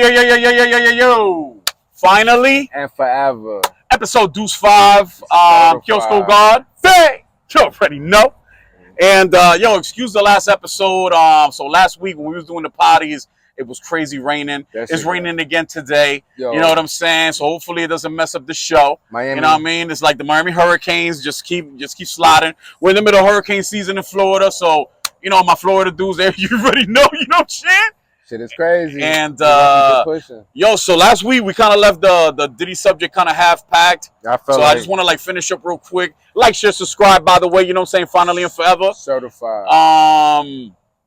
Yo. Finally. And forever. Episode Deuce 5. KIOSKOGOD. FAYN. You already know. And, excuse the last episode. So last week when we was doing the potties, it was crazy raining. It's raining again today. Yo. You know what I'm saying? So hopefully it doesn't mess up the show. Miami. You know what I mean? It's like the Miami Hurricanes just keep sliding. We're in the middle of hurricane season in Florida. So, my Florida dudes there, you already know, shit. Shit is crazy. And so last week we kind of left the Diddy subject kind of half packed. I just want to finish up real quick. Like, share, subscribe, by the way, you know what I'm saying? Finally and forever. Certified.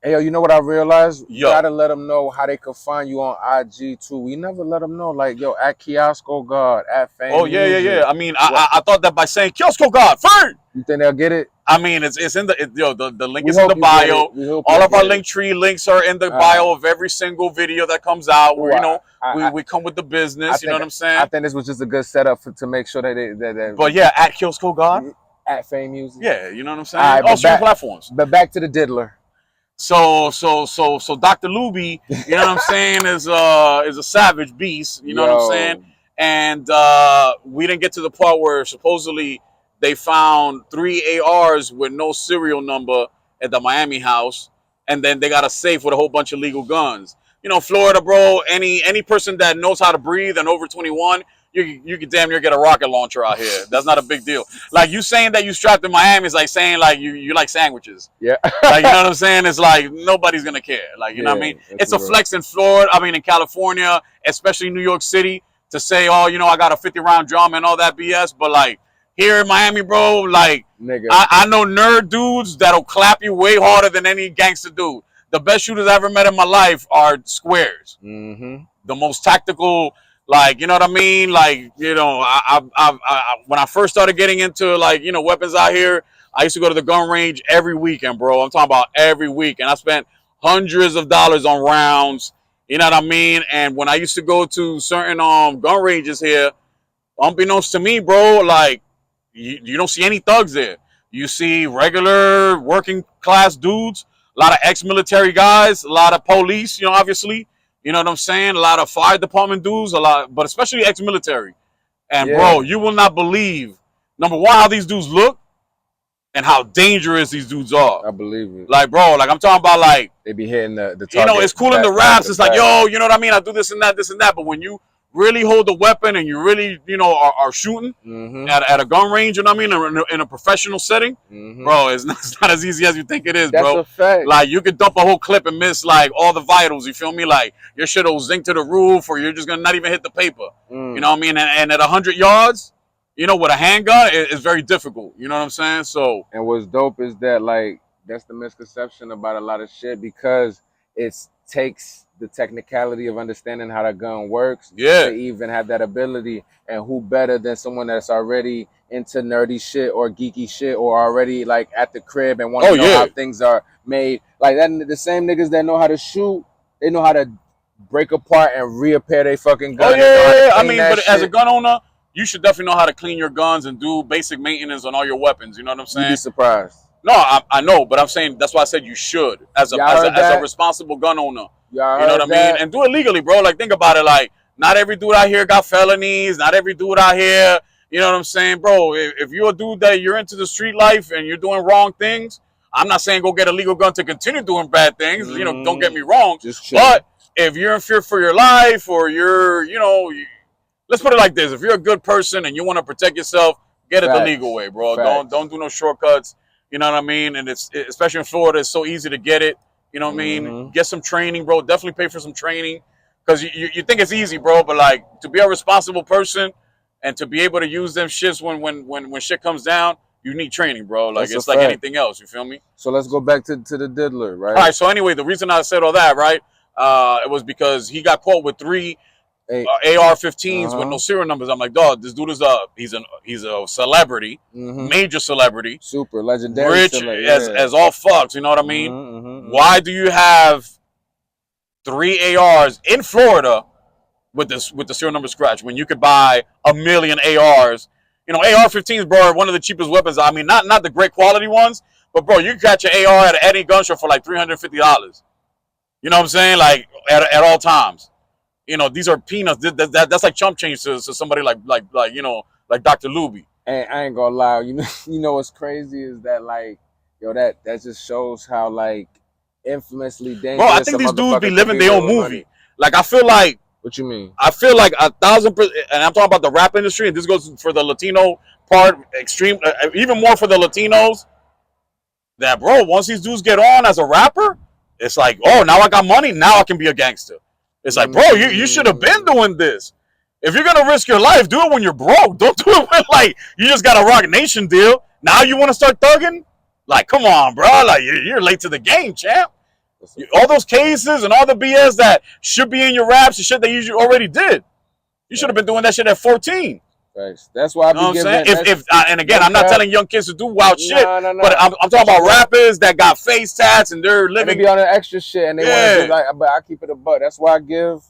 Hey, yo, you know what I realized? You gotta let them know how they can find you on IG too. We never let them know, like, yo, at KIOSKOGOD, at FAYN. Oh yeah. I mean, I thought that by saying KIOSKOGOD, FAYN. You think they'll get it? I mean, it's in the link is in the bio. All of our link tree links are in the bio of every single video that comes out. Where we come with the business. You know what I'm saying? I think this was just a good setup to make sure that But yeah, at KIOSKOGOD, at FAYN Music. Yeah, you know what I'm saying? All streaming platforms. But back to the diddler. So Dr. Luby, you know what I'm saying, is a savage beast. You know what I'm saying? And we didn't get to the part where supposedly they found 3 ARs with no serial number at the Miami house, and then they got a safe with a whole bunch of legal guns. Florida, bro. Any person that knows how to breathe and over 21. You can damn near get a rocket launcher out here. That's not a big deal. Like, you saying that you strapped in Miami is like saying like you like sandwiches. Yeah. Like, you know what I'm saying? It's like nobody's gonna care. Like, you know what I mean? It's a flex in Florida. I mean, in California, especially New York City, to say, oh, I got a 50-round drum and all that BS. But like here in Miami, bro, like I know nerd dudes that'll clap you way harder than any gangster dude. The best shooters I ever met in my life are squares. The most tactical. Like, you know what I mean? Like, I when I first started getting into, like, weapons out here, I used to go to the gun range every weekend, bro. I'm talking about every week. And I spent hundreds of dollars on rounds. You know what I mean? And when I used to go to certain gun ranges here, unbeknownst to me, bro, like, you don't see any thugs there. You see regular working class dudes, a lot of ex-military guys, a lot of police, obviously. You know what I'm saying? A lot of fire department dudes, but especially ex-military. And bro, you will not believe, number one, how these dudes look and how dangerous these dudes are. I believe it. Like, bro, like I'm talking about, like, they be hitting the target. It's cool in the raps. It's like, yo, you know what I mean? I do this and that. But when you really hold the weapon and you really, are shooting at a gun range, you know what I mean? In a professional setting, bro, it's not as easy as you think it is, bro. That's a fact. Like, you could dump a whole clip and miss, like, all the vitals, you feel me? Like, your shit will zinc to the roof, or you're just going to not even hit the paper. You know what I mean? And at 100 yards, with a handgun, it's very difficult. You know what I'm saying? So. And what's dope is that, like, that's the misconception about a lot of shit, because it takes the technicality of understanding how the gun works to even have that ability. And who better than someone that's already into nerdy shit or geeky shit, or already like at the crib and want to know how things are made. Like that, the same niggas that know how to shoot, they know how to break apart and repair their fucking gun. I mean, but as a gun owner, you should definitely know how to clean your guns and do basic maintenance on all your weapons. You know what I'm saying? You'd be surprised. No, I know, but I'm saying that's why I said you should as a responsible gun owner. You know what I mean? And do it legally, bro. Like, think about it. Like, not every dude out here got felonies. Not every dude out here, you know what I'm saying, bro? If you're a dude that you're into the street life and you're doing wrong things, I'm not saying go get a legal gun to continue doing bad things. Don't get me wrong. But if you're in fear for your life, or you're, let's put it like this: if you're a good person and you want to protect yourself, get it the legal way, bro. Don't do no shortcuts. You know what I mean? And it's especially in Florida, it's so easy to get it. You know what I mean? Get some training, bro. Definitely pay for some training, because you think it's easy, bro. But like, to be a responsible person and to be able to use them shits when shit comes down, you need training, bro. Like, it's like anything else. You feel me? So let's go back to the diddler, right? All right. So anyway, the reason I said all that, right? It was because he got caught with 3 AR-15s with no serial numbers. I'm like, dog, this dude is he's a celebrity, major celebrity, super legendary, rich as all fucks. You know what I mean? Why do you have 3 ARs in Florida with the serial number scratch when you could buy 1 million ARs? AR-15s, bro, are one of the cheapest weapons. I mean, not the great quality ones, but bro, you can catch an AR at any gun shop for like $350. You know what I'm saying? Like at all times. You know, these are peanuts. That's like chump change to somebody like you know, like Dr. Luby. And I ain't gonna lie, you know what's crazy is that like, yo, that just shows how like infamously dangerous. Bro, I think these dudes be living their own movie. Money. Like I feel like. What you mean? I feel like 1,000%, and I'm talking about the rap industry, and this goes for the Latino part, extreme, even more for the Latinos. That bro, once these dudes get on as a rapper, it's like, oh, now I got money, now I can be a gangster. It's like, bro, you should have been doing this. If you're gonna risk your life, do it when you're broke. Don't do it when like you just got a Roc Nation deal. Now you want to start thugging? Like, come on, bro. Like you're late to the game, champ. All those cases and all the BS that should be in your raps and shit that you already did. You should have been doing that shit at 14. Thanks. That's why I be giving. And again, I'm not telling young kids to do wild shit, but I'm talking about rappers that got face tats and they're living. They be on the extra shit and they want to do like, but I keep it a buck. That's why I give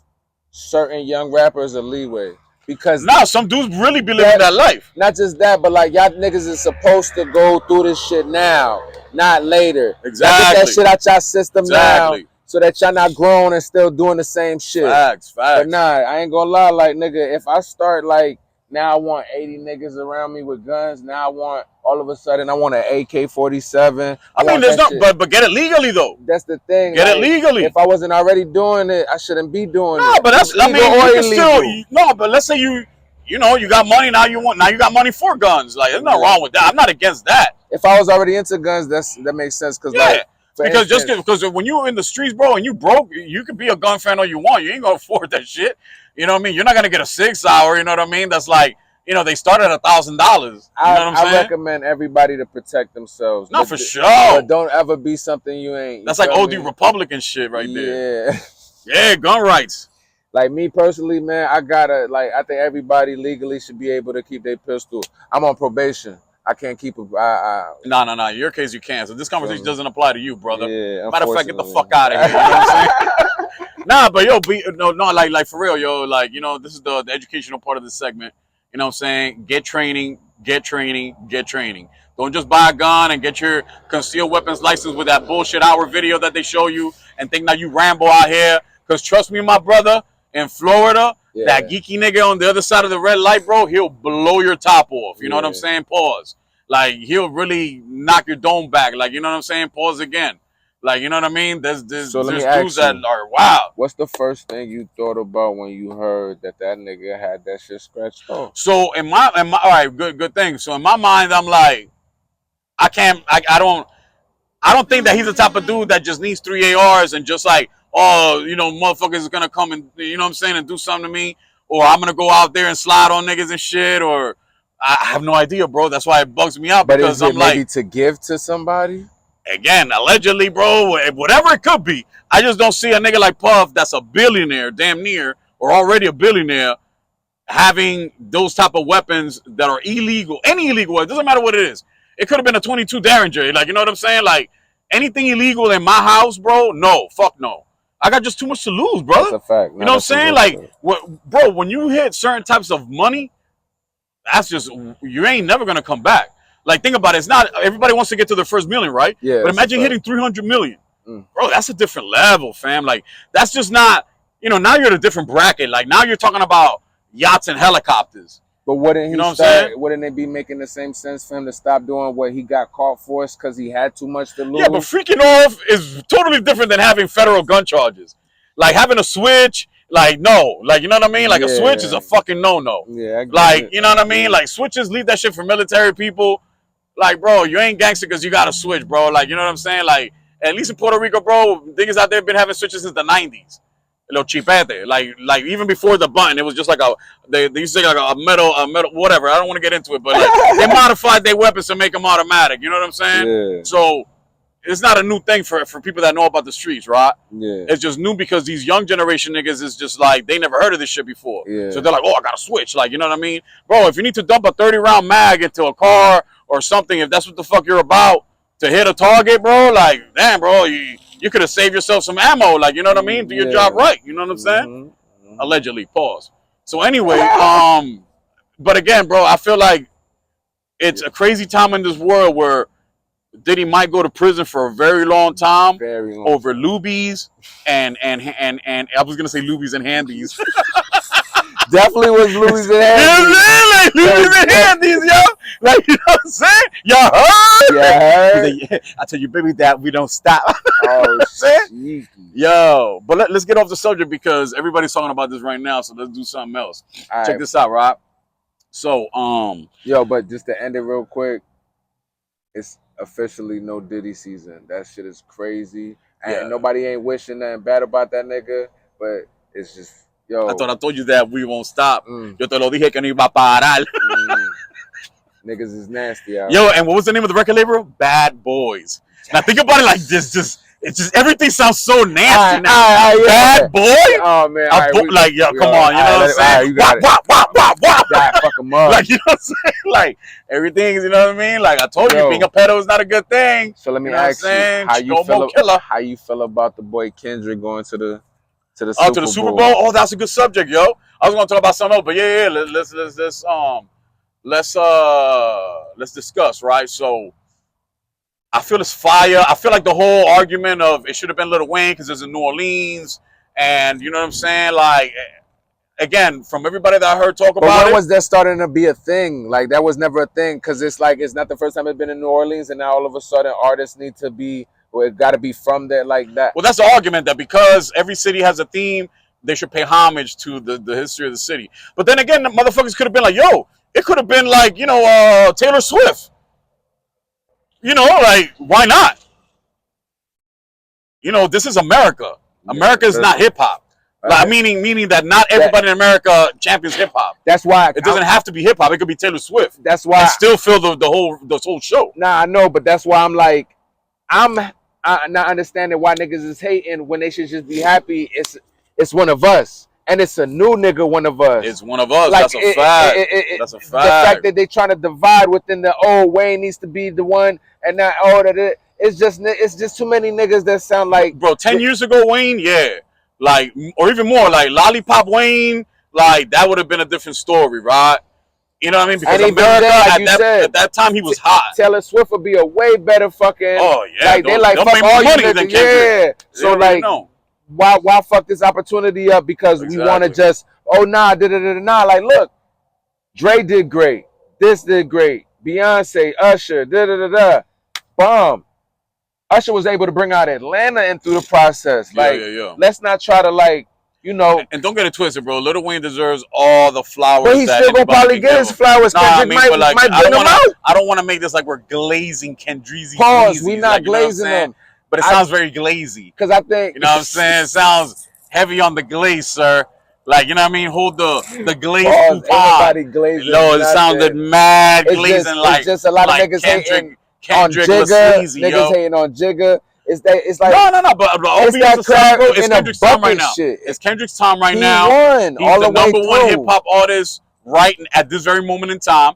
certain young rappers a leeway. Because now some dudes really be living that life. Not just that, but like y'all niggas is supposed to go through this shit now, not later. Exactly. Get that shit out y'all system now, so that y'all not grown and still doing the same shit. Facts. But nah, I ain't gonna lie, like nigga, if I start like now I want 80 niggas around me with guns. Now I want all of a sudden I want an AK-47. I mean, there's no, but get it legally though. That's the thing. Get it legally. If I wasn't already doing it, I shouldn't be doing it. No, but that's I mean, you can still no. But let's say you know you got money now. You got money for guns. Like there's nothing wrong with that. I'm not against that. If I was already into guns, that makes sense because like. Because when you're in the streets, bro, and you broke, you can be a gun fan all you want. You ain't gonna afford that shit. You know what I mean? You're not gonna get a 6 hour. You know what I mean? That's like, you know, they start at $1,000. You know what I'm saying? I recommend everybody to protect themselves. No, for sure. But don't ever be something you ain't. That's like OD Republican shit right there. Yeah. Yeah, gun rights. Like me personally, man, I think everybody legally should be able to keep their pistol. I'm on probation. I can't keep a. No. In your case, you can. So this conversation doesn't apply to you, brother. Yeah. Matter of fact, get the fuck out of here. You know what I'm saying? Nah, but yo, like for real, yo, like, you know, this is the educational part of this segment. You know what I'm saying? Get training, get training, get training. Don't just buy a gun and get your concealed weapons license with that bullshit hour video that they show you and think now you Rambo out here. Because trust me, my brother, in Florida, that geeky nigga on the other side of the red light, bro, he'll blow your top off. You know what I'm saying? Pause. Like, he'll really knock your dome back. Like, you know what I'm saying? Pause again. Like, you know what I mean? There's dudes that are wild. What's the first thing you thought about when you heard that nigga had that shit scratched off? So in my all right, good thing. So in my mind, I'm like, I don't think that he's the type of dude that just needs 3 ARs and just like, oh, you know, motherfuckers is gonna come and, you know what I'm saying, and do something to me, or I'm gonna go out there and slide on niggas and shit, or I have no idea, bro. That's why it bugs me out. But because is it maybe to give to somebody? Again, allegedly, bro, whatever it could be. I just don't see a nigga like Puff that's a billionaire, damn near, or already a billionaire, having those type of weapons that are illegal. Any illegal, it doesn't matter what it is. It could have been a 22 Derringer, like, you know what I'm saying? Like, anything illegal in my house, bro, no, fuck no. I got just too much to lose, brother. That's a fact. You know what I'm saying? Like, bro, when you hit certain types of money, that's just, you ain't never going to come back. Like, think about it. It's not, everybody wants to get to their first million, right? Yeah. But imagine hitting 300 million. Bro, that's a different level, fam. Like, that's just not, you know, now you're at a different bracket. Like, now you're talking about yachts and helicopters. But wouldn't he you know what I'm saying? Wouldn't it be making the same sense for him to stop doing what he got caught for because he had too much to lose? Yeah, but freaking off is totally different than having federal gun charges. Like, having a switch, like, no. Like, you know what I mean? Like, a switch is a fucking no-no. Yeah, like, you know what I mean? Like, switches, leave that shit for military people. Like, bro, you ain't gangster because you got a switch, bro. Like, you know what I'm saying? Like, at least in Puerto Rico, bro, niggas out there been having switches since the 90s. A little chipete. Like even before the button, it was just like they used to say like a metal, whatever. I don't want to get into it, but like, they modified their weapons to make them automatic. You know what I'm saying? Yeah. So it's not a new thing for people that know about the streets, right? Yeah. It's just new because these young generation niggas is just like, they never heard of this shit before. Yeah. So they're like, oh, I got to switch. Like, you know what I mean? Bro, if you need to dump a 30-round mag into a car or something, if that's what the fuck you're about to hit a target, bro, like, damn, bro, you could have saved yourself some ammo. Like, you know what I mean? Do your job right. You know what I'm saying? Allegedly. Pause. So anyway, but again, bro, I feel like it's a crazy time in this world where Diddy might go to prison for a very long time over time. Lubies and I was gonna say Lubies and Handies. Definitely was Lubies and Handies. Like Lubies and Handies, yo. Like, you know what I'm saying? Y'all heard? Yeah. Like, yeah, I tell you, baby, that we don't stop. Oh, shit. Yo, but let's get off the subject because everybody's talking about this right now. So let's do something else. All Check this out, Rob. So, yo, but just to end it real quick, it's officially no Diddy season. That shit is crazy. And nobody ain't wishing nothing bad about that nigga, but it's just, yo. I thought I told you that we won't stop. Yo te lo dije que no iba a parar. Niggas is nasty out. Yo, and what was the name of the record label? Bad Boys. Now think about it like this, it's just everything sounds so nasty now. Bad Boy? Oh man, like, yo, come on, you know what I'm saying? Wop. Fuck 'em up. Like, you know what I'm saying? Like, everything, you know what I mean? Like, I told you, being a pedo is not a good thing. So let me ask you, how you feel about the boy Kendrick going to the Super Bowl? To the Super Bowl? Oh, that's a good subject, yo. I was gonna talk about something else, but yeah, let's discuss, right? So I feel it's fire. I feel like the whole argument of it should have been Lil Wayne because it's in New Orleans, and you know what I'm saying? Like, again, from everybody that I heard talk about it. When was that starting to be a thing? Like, that was never a thing because it's like it's not the first time it's been in New Orleans, and now all of a sudden artists need to be, or it got to be from there like that. Well, that's the argument, that because every city has a theme, they should pay homage to the history of the city. But then again, the motherfuckers could have been like, yo, it could have been like, you know, Taylor Swift. You know, like, why not? You know, this is America. America is not hip hop. Like, meaning that not everybody in America champions hip hop. That's why it doesn't have to be hip hop. It could be Taylor Swift. That's why and still fill the whole show. Nah, I know, but that's why I'm like, I'm not understanding why niggas is hating when they should just be happy. It's one of us. And it's a new nigga, one of us. It's one of us. Like, that's a fact. That's a fact. The fact that they trying to divide within the Wayne needs to be the one, and not it's just too many niggas that sound like, bro. 10 years ago, Wayne, yeah, like, or even more, like Lollipop Wayne, like that would have been a different story, right? You know what I mean? Because America, at that time, he was hot. Taylor Swift would be a way better fucking. Oh yeah, like they like fuck all you niggas. Yeah. So like. Why fuck this opportunity up because we want to just nah. Like, look, Dre did great, this did great, Beyonce, Usher, bomb. Usher was able to bring out Atlanta in through the process. Like, let's not try to, like, you know. And don't get it twisted, bro. Lil Wayne deserves all the flowers. But he still gonna probably get his flowers. Kendrick might bring them out. I don't want to make this like we're glazing Kendrick. Pause. We not glazing them. But it sounds very glazy. Because I think, you know what I'm saying? It sounds heavy on the glaze, sir. Like, you know what I mean? Hold the glaze coupon. No, it sounded mad glazing. It's just a lot of niggas hating on Jigga. Niggas hating on Jigga. It's like no. But it's that crap it's Kendrick's time right now. It's Kendrick's time right now. Won He's the number one hip hop artist right at this very moment in time.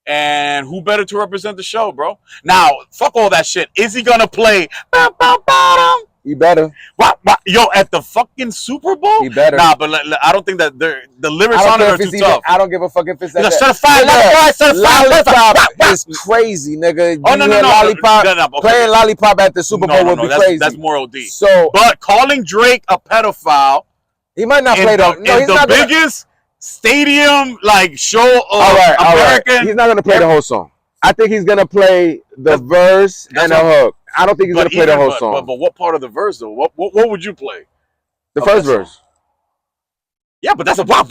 And who better to represent the show, bro? Now, fuck all that shit. Is he gonna play? He better. Yo, at the fucking Super Bowl? He better. Nah, but I don't think that the lyrics on it are too tough. I don't give a fuck if it's that. Certified Lollipop is crazy, nigga. Oh, no. Lollipop, playing Lollipop at the Super Bowl would be crazy. That's more OD. So, but calling Drake a pedophile, he might not play the biggest stadium like show of American. He's not gonna play the whole song. I think he's gonna play the verse and the hook. I don't think he's gonna play the whole song. But what part of the verse though? What would you play? The first verse. Yeah, but that's a wop.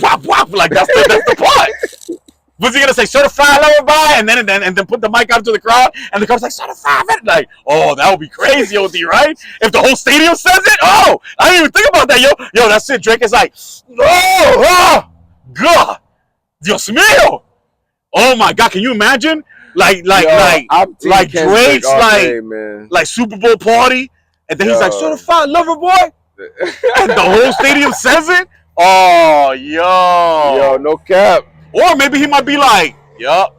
Like that's the part. Was he gonna say certified lover boy and then put the mic out to the crowd and the crowd's like certified? Like, oh, that would be crazy, OD, right? If the whole stadium says it, I didn't even think about that, yo. That's it. Drake is like, God, Dios mío! Oh my God, can you imagine? Like Drake's like Super Bowl party, and then he's like certified lover boy, and the whole stadium says it. Oh, yo, no cap. Or maybe he might be like, yup.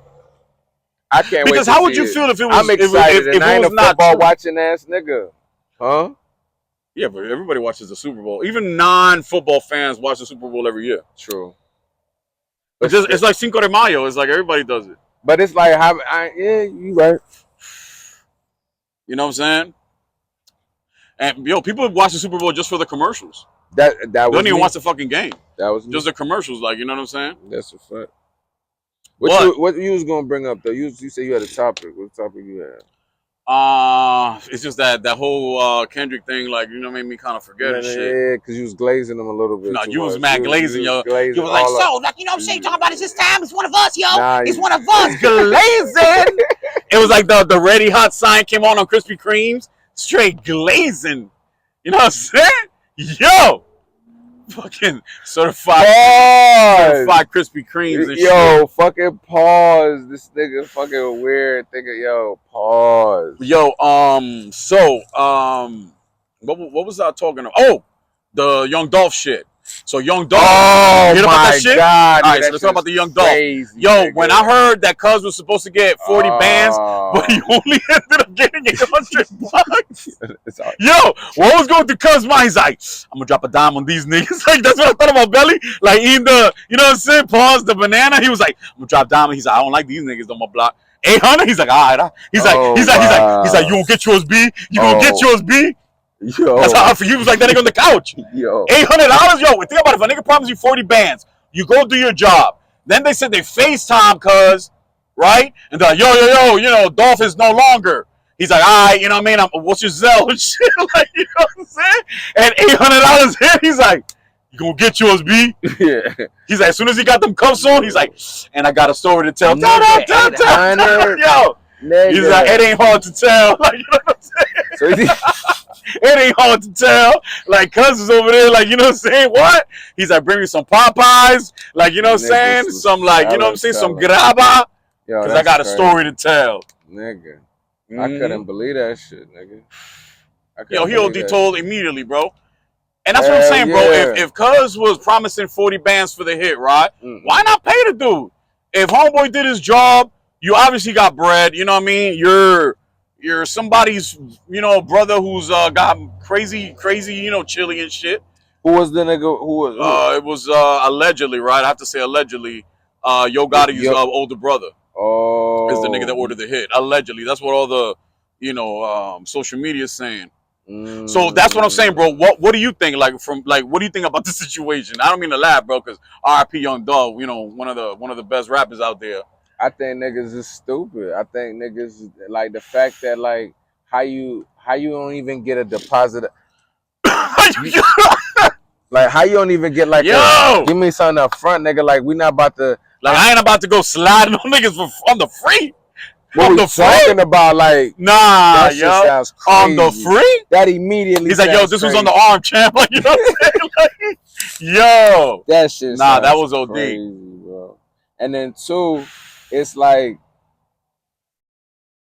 I can't wait. Because how would you feel if it was? I'm excited. If I ain't a football watching ass nigga, huh? Yeah, but everybody watches the Super Bowl. Even non-football fans watch the Super Bowl every year. True. It's like Cinco de Mayo. It's like everybody does it. But it's like, yeah, you right. You know what I'm saying? And yo, people watch the Super Bowl just for the commercials. That was don't even me. watch the fucking game. That was me. Just the commercials, like, you know what I'm saying? That's a fact. What you was gonna bring up though? You said you had a topic. What topic you had? It's just that whole Kendrick thing, like, you know, made me kind of forget and shit. Yeah, because you was glazing them a little bit. No, you was mad glazing, yo. You was like, so, like, you know what I'm saying? You talking about it's his time. It's one of us, yo. It's one of us. Glazing. It was like the Ready Hot sign came on Krispy Kremes. Straight glazing. You know what I'm saying? Yo. Fucking certified Krispy Kremes and shit. Fucking pause. This nigga fucking weird. Yo, pause. Yo, what was I talking about? Oh, the Young Dolph shit. So Young Dolph, you hear about that shit? God, all right, so let's talk about the Young Dolph. Yo, nigga. When I heard that Cuz was supposed to get 40 bands, but he only ended up getting $800. Yo, what was going through Cuz' mind? He's like, I'm gonna drop a dime on these niggas. Like, that's what I thought about Belly. Like, eating the, you know what I'm saying? Pause the banana. He was like, I'm gonna drop a dime. He's like, I don't like these niggas on my block. 800. He's like, all right. He's like, you gonna get yours, B? You gonna get yours, B? Yo. That's how he was like that nigga on the couch. Yo. $800, yo. Think about it. If a nigga promised you 40 bands, you go do your job. Then they said they FaceTime Cuz, right? And they're like, yo, you know, Dolph is no longer. He's like, all right, you know what I mean? What's your Zelle and shit? Like, you know what I'm saying? And $800 hit, he's like, you gonna get yours, B? Yeah. He's like, as soon as he got them cuffs on, he's like, and I got a story to tell. Tell. Yo. Nigga. He's like, it ain't hard to tell. Like, you know what I'm saying? So it ain't hard to tell. Like, Cuz is over there, like, you know what I'm saying? What? He's like, bring me some Popeyes. Like, you know what I'm saying? Some, like, you know what I'm saying? Some graba. Because I got a story to tell. Nigga. I couldn't believe that shit, nigga. Yo, he OD told immediately, bro. And that's what I'm saying, bro. If Cuz was promising 40 bands for the hit, right? Why not pay the dude? If Homeboy did his job, you obviously got bread. You know what I mean? You're somebody's, you know, brother who's got crazy, you know, chili and shit. Who was the nigga? It was allegedly, right? I have to say allegedly. Yo Gotti's older brother. Oh. Is the nigga that ordered the hit. Allegedly. That's what all the, you know, social media is saying. So that's what I'm saying, bro. What do you think? Like, what do you think about the situation? I don't mean to laugh, bro, because RIP Young Dolph, you know, one of the best rappers out there. I think niggas is stupid. I think niggas, like, the fact that, like, how you don't even get a deposit. Like, how you don't even get, like, give me something up front, nigga. Like, we not about to. Like, I ain't about to go sliding on niggas on the free. What we talking about, like, nah, that shit sounds crazy. On the free? That immediately. He's like, yo, this was on the arm, champ. Like, you know what I'm saying? Like, yo, that shit. Nah, that was OD, crazy, bro. And then two, it's like,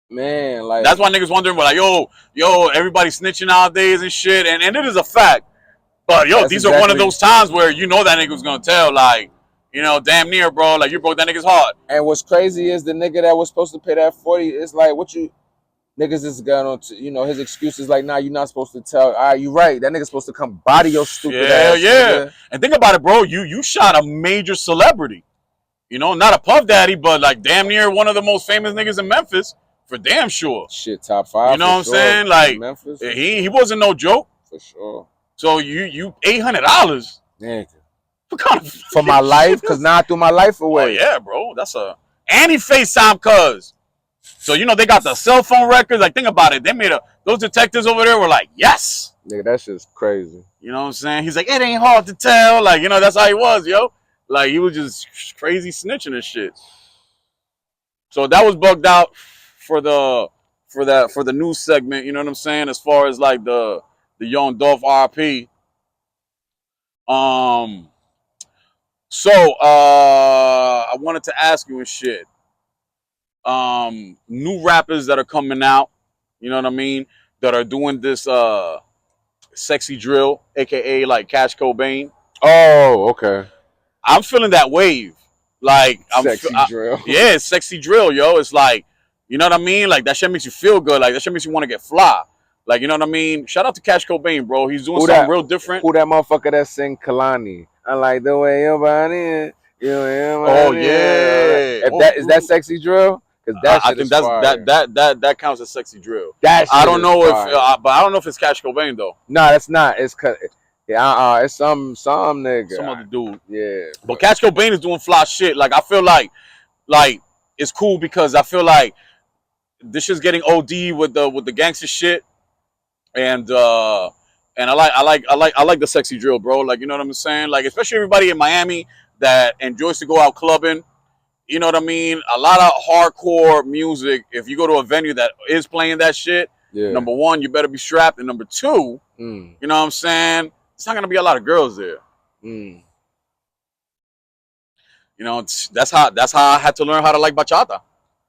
man, like, that's why niggas wondering, like, yo, everybody snitching nowadays and shit, and it is a fact. But yo, these are one of those times where you know that nigga was gonna tell, like, you know, damn near, bro, like, you broke that nigga's heart. And what's crazy is the nigga that was supposed to pay that 40, it's like, what you niggas is going on to, you know, his excuse is like, nah, you're not supposed to tell. All right, you right. That nigga's supposed to come body your stupid ass. Yeah. Nigga. And think about it, bro. You shot a major celebrity. You know, not a Puff Daddy, but like damn near one of the most famous niggas in Memphis, for damn sure. Shit, top 5. You know what I'm saying? Like, Memphis, he wasn't no joke. For sure. So you $800. Nigga. What kind of for my life? Because now I threw my life away. Oh, yeah, bro. That's and he FaceTime Cuz. So, you know, they got the cell phone records. Like, think about it. They made those detectives over there were like, yes. Nigga, that shit's crazy. You know what I'm saying? He's like, it ain't hard to tell. Like, you know, that's how he was, yo. Like, he was just crazy snitching and shit. So that was bugged out for the news segment. You know what I'm saying? As far as like the Young Dolph RP. So I wanted to ask you and shit. New rappers that are coming out, you know what I mean, that are doing this sexy drill, aka like Cash Cobain. Oh, okay. I'm feeling that wave. Like sexy drill. Yeah, it's sexy drill, yo. It's like, you know what I mean? Like that shit makes you feel good. Like that shit makes you want to get fly. Like, you know what I mean? Shout out to Cash Cobain, bro. He's doing something real different. Who that motherfucker that sing Kalani? I like the way your body is. Oh, yeah. Is that sexy drill? Because that I think that's that counts as sexy drill. That shit I don't know if, but I don't know if it's Cash Cobain though. No, that's not. It's it's some nigga, some other dude. Yeah, but Cash Cobain is doing fly shit. Like I feel like it's cool because I feel like this shit's getting OD with the gangster shit, and I like the sexy drill, bro. Like, you know what I'm saying? Like, especially everybody in Miami that enjoys to go out clubbing. You know what I mean? A lot of hardcore music. If you go to a venue that is playing that shit, number one, you better be strapped, and number two, you know what I'm saying? It's not gonna be a lot of girls there. You know, that's how I had to learn how to like bachata.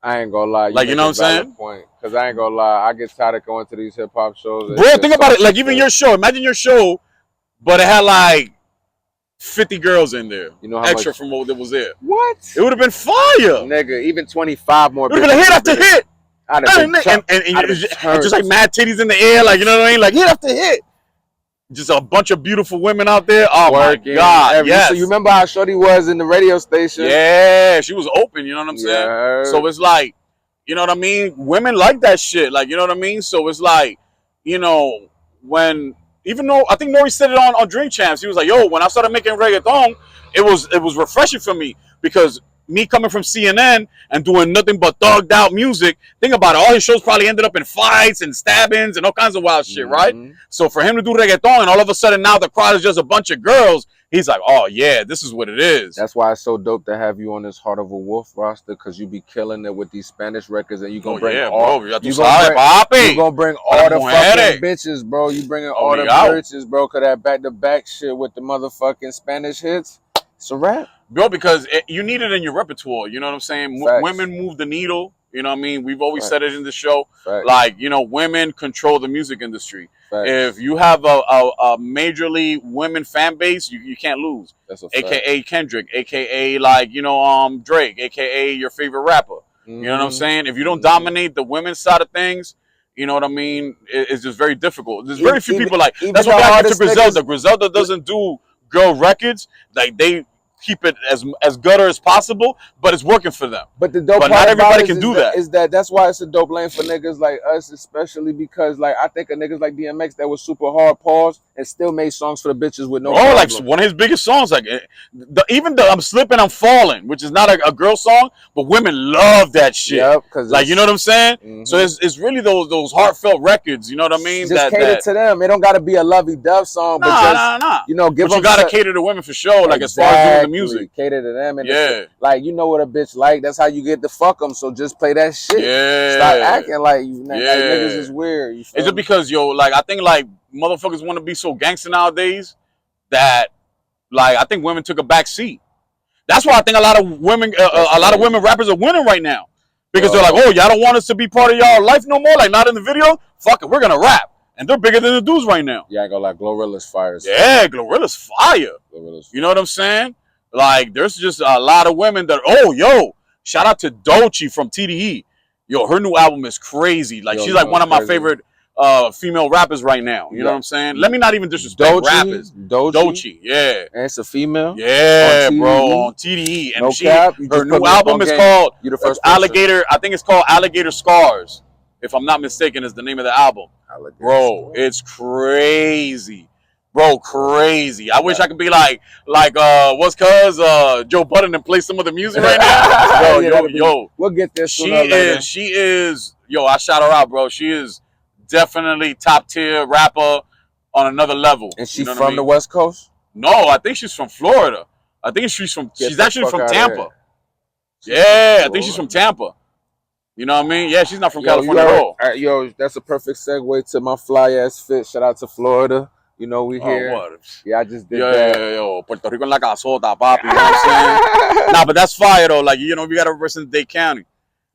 I ain't gonna lie. You know what I'm saying? Because I ain't gonna lie, I get tired of going to these hip hop shows. Bro, think about it. Like, even your show. Imagine your show, but it had like 50 girls in there. You know how extra much? From what was there. What? It would have been fire. Nigga, even 25 more. It would have been a hit after hit. And just like mad titties in the air. Like, you know what I mean? Like, hit after hit. Just a bunch of beautiful women out there. Oh, working, my God. Yes. So you remember how Shorty was in the radio station? Yeah, she was open. You know what I'm saying? So it's like, you know what I mean? Women like that shit. Like, you know what I mean? So it's like, you know, when, even though I think Nori said it on Drink Champs, he was like, yo, when I started making reggaeton, it was refreshing for me, because me coming from CNN and doing nothing but thugged out music, think about it, all his shows probably ended up in fights and stabbings and all kinds of wild shit, right? So for him to do reggaeton and all of a sudden now the crowd is just a bunch of girls, he's like, oh yeah, this is what it is. That's why it's so dope to have you on this Heart of a Wolf roster, because you be killing it with these Spanish records, and you gonna bring all, you gonna bring all the fucking bitches, bro. You bringing all the bitches, bro, cause that back-to-back shit with the motherfucking Spanish hits, it's a wrap. Bro, because you need it in your repertoire, you know what I'm saying? Women move the needle, you know what I mean? We've always said it in the show. Like, you know, women control the music industry. If you have a majorly women fan base, you can't lose. That's a fact. AKA Kendrick, AKA like, you know, Drake, AKA your favorite rapper. You know what I'm saying? If you don't dominate the women's side of things, you know what I mean? It's just very difficult. There's very few people like, that's what I get to Griselda. Griselda doesn't do girl records. Like, they keep it as gutter as possible, but it's working for them. But the dope part not everybody can do that. Is that's why it's a dope lane for niggas like us, especially because like I think of niggas like DMX that was super hard pause and still made songs for the bitches with no problem. Like one of his biggest songs, like even the I'm Slipping, I'm Falling, which is not a girl song, but women love that shit. Yep, like, you know what I'm saying? So it's really those heartfelt records, you know what I mean? Just cater to them. It don't gotta be a lovey-dove song, but just you know, give them. You gotta cater to women for sure, like as far as doing the music. Cater to them, and like, you know what a bitch like. That's how you get to fuck them. So just play that shit. Stop acting like you. Like, niggas is weird. Is it because like I think like motherfuckers want to be so gangster nowadays that like I think women took a back seat. That's why I think a lot of women rappers are winning right now, because they're like, oh, y'all don't want us to be part of y'all life no more. Like, not in the video. Fuck it, we're gonna rap. And they're bigger than the dudes right now. Yeah, I ain't gonna lie, Glorilla's fire. Yeah, Glorilla's fire. You know what I'm saying? Like, there's just a lot of women that, shout out to Doechii from TDE. Yo, her new album is crazy. Like, she's like one of my favorite female rappers right now. You know what I'm saying? Let me not even disrespect rappers. Doechii, yeah. And it's a female? Yeah, bro, on TDE. And her new album is called Alligator. I think it's called Alligator Scars, if I'm not mistaken, is the name of the album. Bro, it's crazy. Bro, crazy. I wish I could be like what's cuz Joe Budden and play some of the music right now. Yo. We'll get this. She is, I shout her out, bro. She is definitely top tier rapper on another level. And she's from the West Coast? No, I think she's from Florida. I think she's actually from Tampa. Yeah, I think she's from Tampa. You know what I mean? Yeah, she's not from California at all. Yo, that's a perfect segue to my fly ass fit. Shout out to Florida. You know, we here. Yeah, I just did that. Yo, Puerto Rico en la casota, papi. You know what I'm saying? Nah, but that's fire, though. Like, you know, we got to represent Dade County.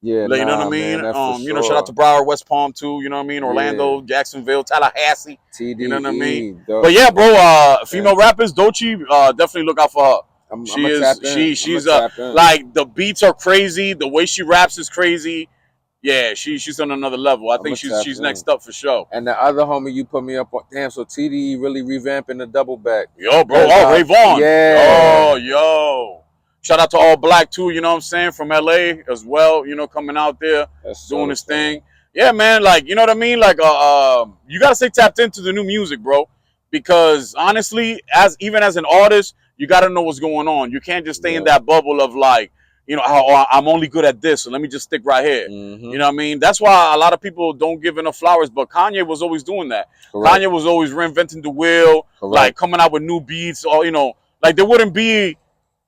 Yeah, like, you know what I mean? You know, shout out to Broward, West Palm, too. You know what I mean? Orlando, Jacksonville, Tallahassee. TDE, you know what I mean? But yeah, bro, female rappers, Doechii, definitely look out for her. She's like, the beats are crazy. The way she raps is crazy. Yeah, she's on another level. I think she's next up for sure. And the other homie you put me up on, damn, so TDE really revamping the double back. Yo, bro, Ray Vaughn. Yeah. Oh, yo. Shout out to All Black too, you know what I'm saying, from LA as well, you know, coming out there, doing his thing. Yeah, man, like, you know what I mean? Like, you gotta stay tapped into the new music, bro. Because honestly, even as an artist, you gotta know what's going on. You can't just stay in that bubble of like, you know, I'm only good at this, so let me just stick right here. You know what I mean? That's why a lot of people don't give enough flowers, but Kanye was always doing that. Kanye was always reinventing the wheel, like coming out with new beats, or, you know, like there wouldn't be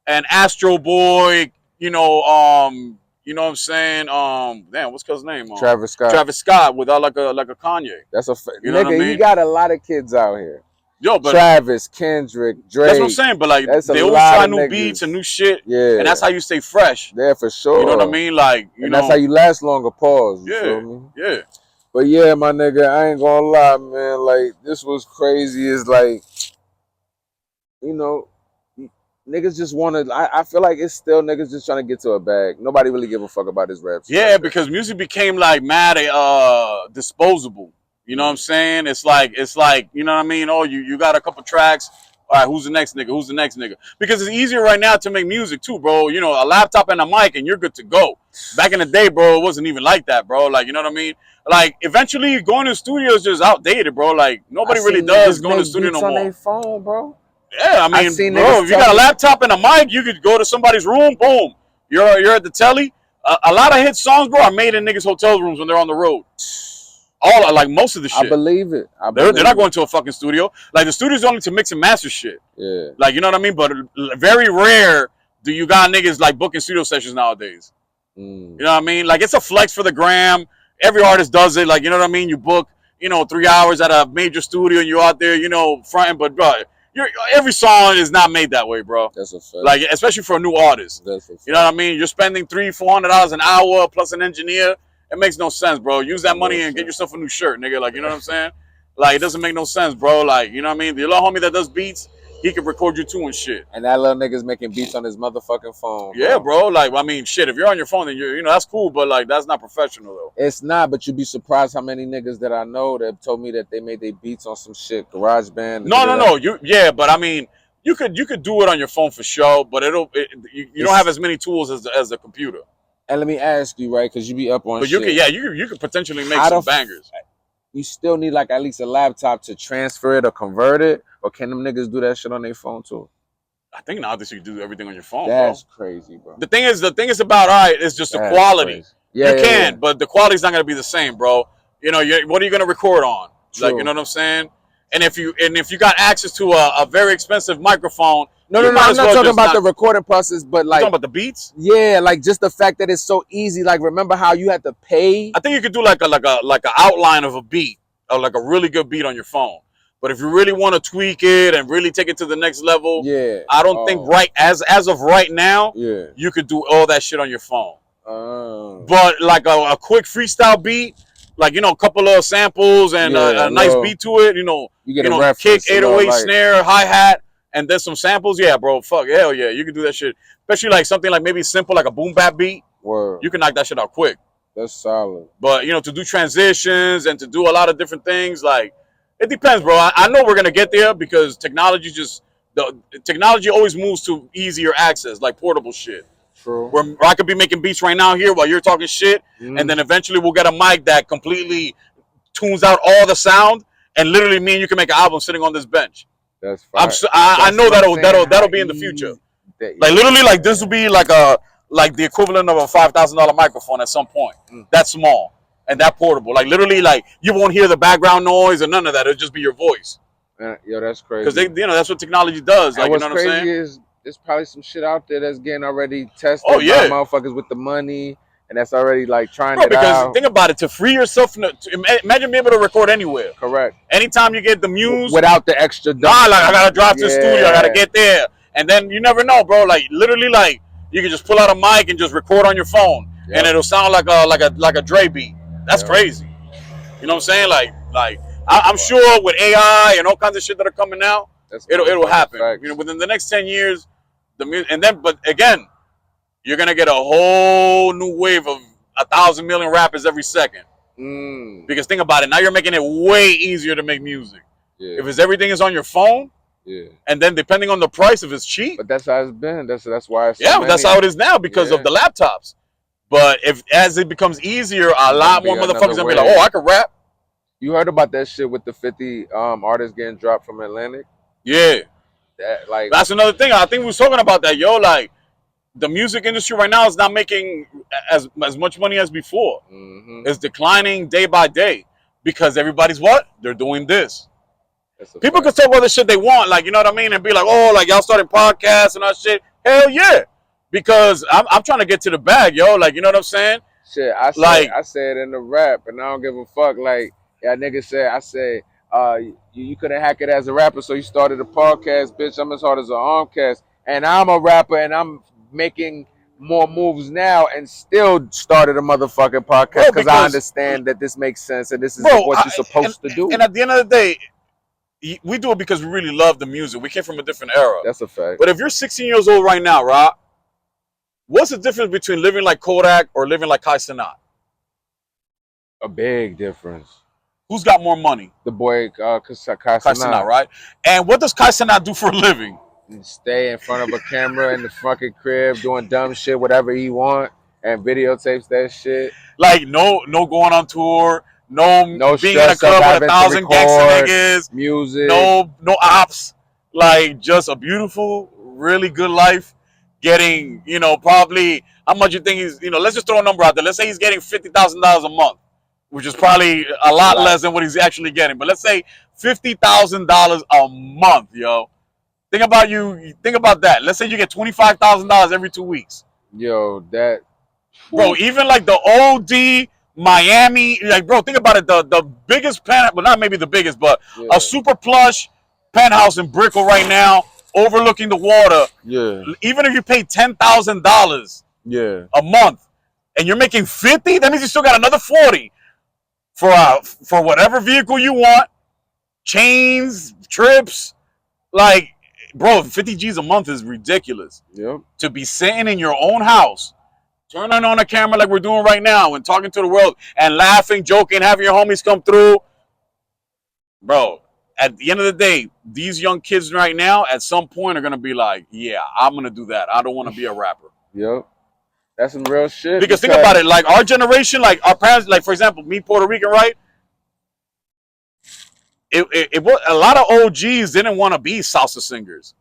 an Astro Boy, you know what I'm saying? Damn, what's his name? Travis Scott. Travis Scott without like a Kanye. That's a you know nigga. I mean? He got a lot of kids out here. Yo, but Travis, Kendrick, Drake. That's what I'm saying. But like, they always try new beats and new shit. Yeah, and that's how you stay fresh. Yeah, for sure. You know what I mean? Like, you know, that's how you last longer. Pause. You feel me? Yeah. But yeah, my nigga, I ain't gonna lie, man. Like, this was crazy. It's like, you know, niggas just want to. I feel like it's still niggas just trying to get to a bag. Nobody really give a fuck about this rap shit. Yeah, because music became like mad disposable. You know what I'm saying? It's like, you know what I mean? Oh, you got a couple tracks. All right, who's the next nigga? Who's the next nigga? Because it's easier right now to make music too, bro. You know, a laptop and a mic and you're good to go. Back in the day, bro, it wasn't even like that, bro. Like, you know what I mean? Like, eventually going to the studio is just outdated, bro. Like, nobody really does go to the studio no more. On their phone, bro. Yeah, I mean, bro, if you got a laptop and a mic, you could go to somebody's room, boom. You're at the telly. A lot of hit songs, bro, are made in niggas' hotel rooms when they're on the road. All like most of the shit. I believe it. They're not going to a fucking studio. Like, the studio's only to mix and master shit. Yeah. Like, you know what I mean? But very rare do you got niggas like booking studio sessions nowadays. You know what I mean? Like, it's a flex for the gram. Every artist does it. Like, you know what I mean? You book, you know, 3 hours at a major studio and you're out there, you know, fronting. But bro, every song is not made that way, bro. That's a fact. Like, especially for a new artist. That's a fact. You know what I mean? You're spending $300-$400 an hour plus an engineer. It makes no sense, bro. Use that money and get yourself a new shirt, nigga. Like, you know what I'm saying? Like, it doesn't make no sense, bro. Like, you know what I mean? The little homie that does beats, he can record you too and shit. And that little nigga's making beats on his motherfucking phone. Yeah, bro. Like, I mean, shit, if you're on your phone, then you know, that's cool, but like, that's not professional, though. It's not, but you'd be surprised how many niggas that I know that told me that they made their beats on some shit, GarageBand. No. Yeah, but I mean, you could do it on your phone for sure, but you don't have as many tools as the computer. And let me ask you, right, because you be up on but shit. You could potentially make some bangers. You still need like at least a laptop to transfer it or convert it, or can them niggas do that shit on their phone too? I think nowadays you can do everything on your phone, That's crazy, bro. The thing is about, all right, it's just the quality. Crazy. Yeah, you can, but the quality's not gonna be the same, bro. You know, what are you gonna record on? True. Like, you know what I'm saying? And if you got access to a very expensive microphone. No, I'm not talking about the recording process, but like, you're talking about the beats. Yeah, like just the fact that it's so easy. Like, remember how you had to pay? I think you could do like a outline of a beat, or like a really good beat on your phone. But if you really want to tweak it and really take it to the next level, I don't think as of right now, you could do all that shit on your phone. But like a quick freestyle beat, like, you know, a couple of samples and a nice beat to it, you know, kick, 808 snare, hi-hat, and then some samples. Yeah, bro, fuck, hell yeah, you can do that shit. Especially like something like maybe simple, like a boom bap beat. Word. You can knock that shit out quick. That's solid. But, you know, to do transitions and to do a lot of different things, like, it depends, bro. I know we're going to get there because technology always moves to easier access, like portable shit. True. Where I could be making beats right now here while you're talking shit, and then eventually we'll get a mic that completely tunes out all the sound, and literally me and you can make an album sitting on this bench. That's fine. I know that'll be in the future. Like, literally, like, this will be like the equivalent of a $5,000 microphone at some point. That's small and that portable. Like, literally, like, you won't hear the background noise or none of that. It'll just be your voice. Yo, that's crazy. Because you know, that's what technology does. Like, and what's you know what I'm saying? crazy is there's probably some shit out there that's getting already tested by motherfuckers with the money, and that's already like trying it out. Because think about it, to free yourself, imagine being able to record anywhere. Correct. Anytime you get the muse. Without the extra. Like, I gotta drive to the studio, I gotta get there. And then you never know, bro. Like, literally, like, you can just pull out a mic and just record on your phone. And it'll sound like a Dre beat. That's crazy. You know what I'm saying? Like I'm sure with AI and all kinds of shit that are coming out, it'll happen. Facts. You know, within the next 10 years, but again, you're gonna get a whole new wave of 1,000 million rappers every second. Because think about it, now you're making it way easier to make music. If everything is on your phone, Yeah. And then depending on the price, if it's cheap. But that's how it's been. That's why it's so that's how it is now because of the laptops. But as it becomes easier, a lot more motherfuckers gonna be like, oh, I can rap. You heard about that shit with the 50 artists getting dropped from Atlantic? Yeah. That's another thing. I think we was talking about that, yo. Like, the music industry right now is not making as much money as before. It's declining day by day because everybody's what? They're doing this. People can talk all the shit they want, like, you know what I mean, and be like, oh, like y'all starting podcasts and all that shit. Hell yeah, because I'm trying to get to the bag, yo. Like, you know what I'm saying? Shit, I said in the rap, and I don't give a fuck. Like, yeah, nigga said, I said, you couldn't hack it as a rapper, so you started a podcast, bitch. I'm as hard as an Armcast, and I'm a rapper, and I'm making more moves now, and still started a motherfucking podcast because I understand that this makes sense and this is what you're supposed to do. And at the end of the day, we do it because we really love the music. We came from a different era. That's a fact. But if you're 16 years old right now, Rob, what's the difference between living like Kodak or living like Kai Cenat? A big difference. Who's got more money? The boy Kai Cenat, right? And what does Kai Cenat do for a living? Stay in front of a camera in the fucking crib doing dumb shit, whatever he want, and videotapes that shit. Like, no going on tour. No being in a club with 1,000 gangster niggas. Music. No ops. Like, just a beautiful, really good life. Getting, you know, probably, how much you think he's, you know, let's just throw a number out there. Let's say he's getting $50,000 a month, which is probably a lot less than what he's actually getting. But let's say $50,000 a month, yo. Think about that. Let's say you get $25,000 every 2 weeks. Yo, that. Bro, even like the OD Miami, like, bro, think about it. The biggest well, not maybe the biggest, but a super plush penthouse in Brickell right now, overlooking the water. Yeah. Even if you pay $10,000 a month and you're making 50, that means you still got another 40 for whatever vehicle you want, chains, trips. Like, bro, 50 G's a month is ridiculous. Yep. To be sitting in your own house, turning on a camera like we're doing right now and talking to the world and laughing, joking, having your homies come through. Bro, at the end of the day, these young kids right now, at some point, are going to be like, yeah, I'm going to do that. I don't want to be a rapper. Yep. That's some real shit. Because think about it. Like, our generation, like, our parents, like, for example, me, Puerto Rican, right? It was, a lot of OGs didn't want to be salsa singers.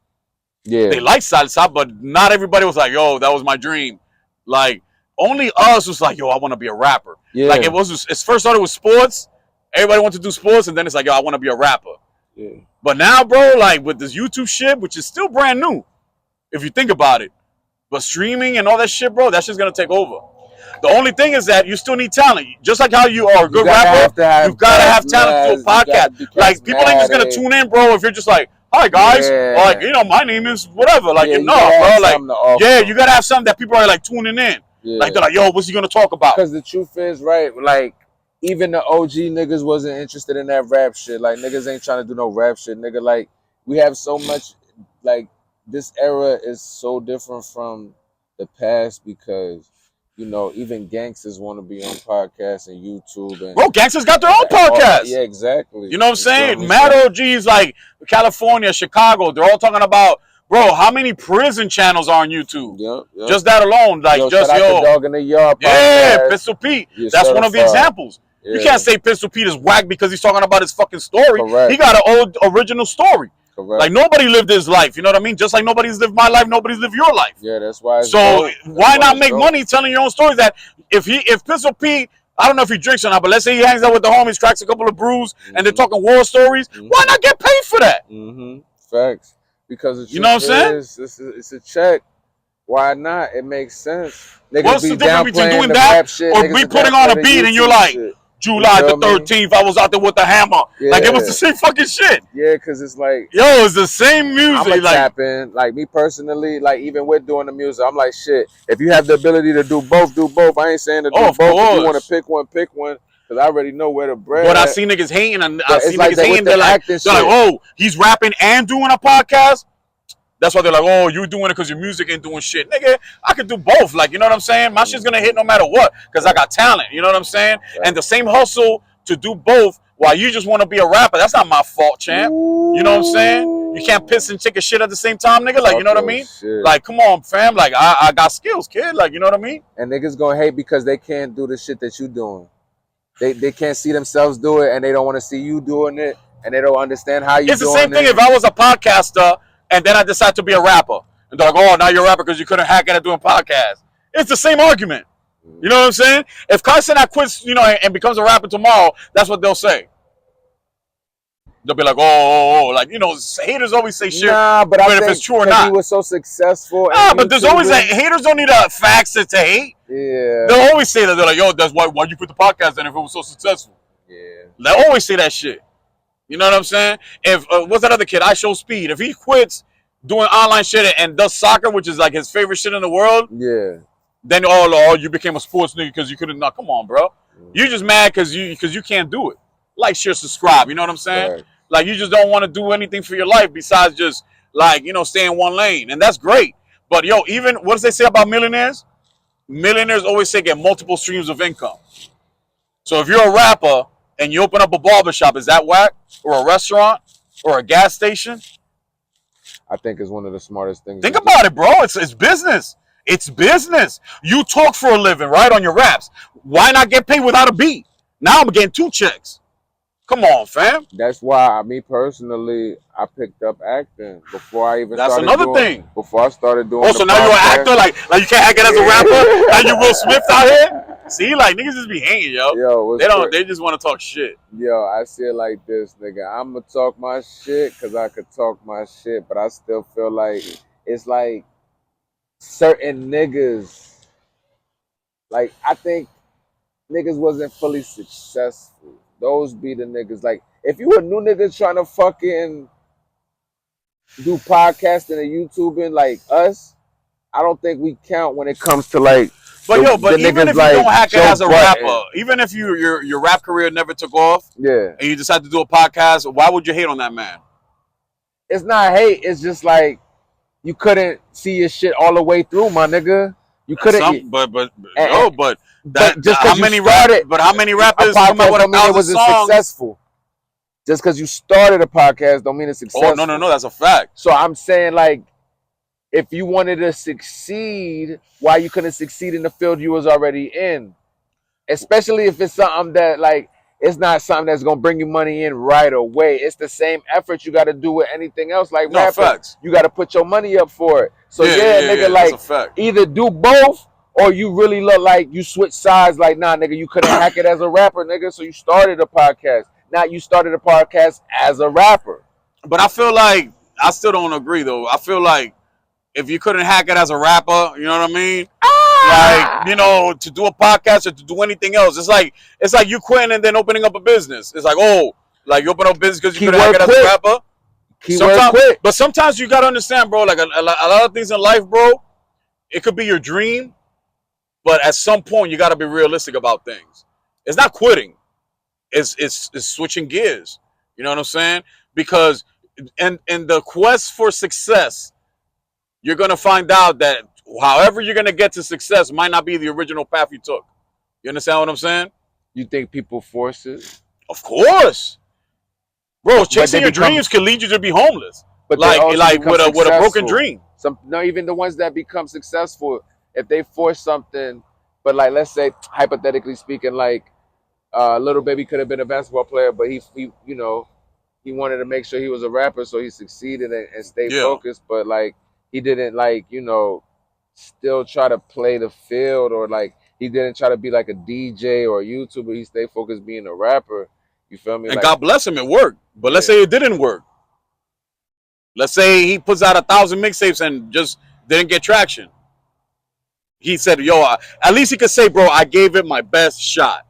Yeah. They liked salsa, but not everybody was like, yo, that was my dream. Like, only us was like, yo, I want to be a rapper. Yeah. Like, it first started with sports. Everybody wanted to do sports, and then it's like, yo, I want to be a rapper. Yeah. But now, bro, like, with this YouTube shit, which is still brand new, if you think about it, but streaming and all that shit, bro, that shit's going to take over. The only thing is that you still need talent. Just like how you are a good rapper, you've got to have talent to do a podcast. Like, people ain't just going to tune in, bro, if you're just like, hi, guys. Or like, you know, my name is whatever. Like, no, bro. Like, you got to have something that people are, like, tuning in. Yeah. Like, they're like, yo, what's he going to talk about? Because the truth is, right, like, even the OG niggas wasn't interested in that rap shit. Like, niggas ain't trying to do no rap shit, nigga. Like, we have so much, like, this era is so different from the past because, you know, even gangsters want to be on podcasts and YouTube. And, bro, gangsters got their own podcasts. Yeah, exactly. You know what I'm saying? Mad OGs like California, Chicago, they're all talking about, bro, how many prison channels are on YouTube? Yep. Just that alone. Like, shout out to Dog in the Yard podcast. Yeah, Pistol Pete. That's one of the examples. Yeah. You can't say Pistol Pete is whack because he's talking about his fucking story. Correct. He got an old original story. Correct. Like, nobody lived his life. You know what I mean? Just like nobody's lived my life, nobody's lived your life. Yeah, that's why. So why not make money telling your own stories? That if Pistol Pete, I don't know if he drinks or not, but let's say he hangs out with the homies, cracks a couple of brews, and they're talking war stories. Why not get paid for that? Facts. Because you know what I'm saying? It's a check. Why not? It makes sense. Niggas what's the difference between doing that or me putting on a beat and you're like, July the 13th, I was out there with the hammer. Yeah. Like, it was the same fucking shit. Yeah, because it's like, yo, it's the same music. I'm tap in. Like, me personally, like, even with doing the music, I'm like, shit, if you have the ability to do both, do both. I ain't saying to do both. If you want to pick one, pick one. Because I already know where the bread But at. I see niggas hating, and I see niggas hating. They're like, oh, he's rapping and doing a podcast? That's why they're like, oh, you're doing it because your music ain't doing shit. Nigga, I could do both. Like, you know what I'm saying? My shit's going to hit no matter what because I got talent. You know what I'm saying? Right. And the same hustle to do both Why you just want to be a rapper? That's not my fault, champ. You know what I'm saying? You can't piss and chicken shit at the same time, nigga. Like, you know what I mean? Shit. Like, come on, fam. Like, I got skills, kid. Like, you know what I mean? And niggas gonna hate because they can't do the shit that you doing. They can't see themselves do it, and they don't want to see you doing it, and they don't understand how you. It's the same thing. If I was a podcaster and then I decide to be a rapper, and they're like, "Oh, now you're a rapper because you couldn't hack it at doing podcasts." It's the same argument. You know what I'm saying? If Carson quits, you know, and becomes a rapper tomorrow, that's what they'll say. They'll be like, oh, like, you know, haters always say shit. Nah, but I think if it's true or not, he was so successful. Nah, but there's always haters don't need facts to hate. Yeah, they'll always say that. They're like, yo, that's why you quit the podcast then if it was so successful. Yeah, they always say that shit. You know what I'm saying? If what's that other kid? I Show Speed. If he quits doing online shit and does soccer, which is like his favorite shit in the world, yeah, then oh, you became a sports nigga because you couldn't. Nah, come on, bro. You just mad because you can't do it. Like, share, subscribe. You know what I'm saying? Right. Like, you just don't want to do anything for your life besides just, like, you know, stay in one lane. And that's great. But, yo, even, what does they say about millionaires? Millionaires always say get multiple streams of income. So if you're a rapper and you open up a barbershop, is that whack? Or a restaurant? Or a gas station? I think it's one of the smartest things. Think about it, bro. It's business. It's business. You talk for a living, right, on your raps. Why not get paid without a beat? Now I'm getting 2 checks. Come on, fam. That's why, me personally, I picked up acting before I even That's started another thing. Before I started doing Oh, so now you're an actor? Like you can't act it as a rapper? Now you Will Smith out here? See, like, niggas just be hanging, yo. They just want to talk shit. Yo, I see it like this, nigga. I'm going to talk my shit because I could talk my shit, but I still feel like it's like certain niggas, like, I think niggas wasn't fully successful. Those be the niggas. Like, if you a new nigga trying to fucking do podcasting and YouTubing like us, I don't think we count when it comes to, like, but even if you don't hack it as a rapper, even if your rap career never took off, and you decide to do a podcast, why would you hate on that man? It's not hate. It's just like you couldn't see your shit all the way through, my nigga. You couldn't. How many rappers come out with 1,000 songs? Successful. Just because you started a podcast don't mean it's successful. Oh, no, that's a fact. So I'm saying, like, if you wanted to succeed, why you couldn't succeed in the field you was already in? Especially if it's something that, like, it's not something that's gonna bring you money in right away. It's the same effort you got to do with anything else. Like, rapping, you got to put your money up for it. So nigga, like, either do both. Or you really look like you switch sides, like, nah, nigga, you couldn't hack it as a rapper, nigga, so you started a podcast. Now you started a podcast as a rapper. But I feel like, I still don't agree, though. I feel like if you couldn't hack it as a rapper, you know what I mean? Like, you know, to do a podcast or to do anything else, it's like you quitting and then opening up a business. It's like, oh, like, you open up a business because you couldn't hack it as a rapper? But sometimes you got to understand, bro, like, a lot of things in life, bro, it could be your dream. But at some point, you got to be realistic about things. It's not quitting. It's switching gears. You know what I'm saying? Because in the quest for success, you're going to find out that however you're going to get to success might not be the original path you took. You understand what I'm saying? You think people force it? Of course. Bro, chasing your dreams can lead you to be homeless. But like with a broken dream. Even the ones that become successful, if they force something, but, like, let's say, hypothetically speaking, like, Little Baby could have been a basketball player, but he you know, he wanted to make sure he was a rapper, so he succeeded and stayed focused. But, like, he didn't, like, you know, still try to play the field, or, like, he didn't try to be like a DJ or a YouTuber. He stayed focused being a rapper. You feel me? And like, God bless him, it worked. But let's say it didn't work. Let's say he puts out 1,000 mixtapes and just didn't get traction. He said, yo, at least he could say, bro, I gave it my best shot.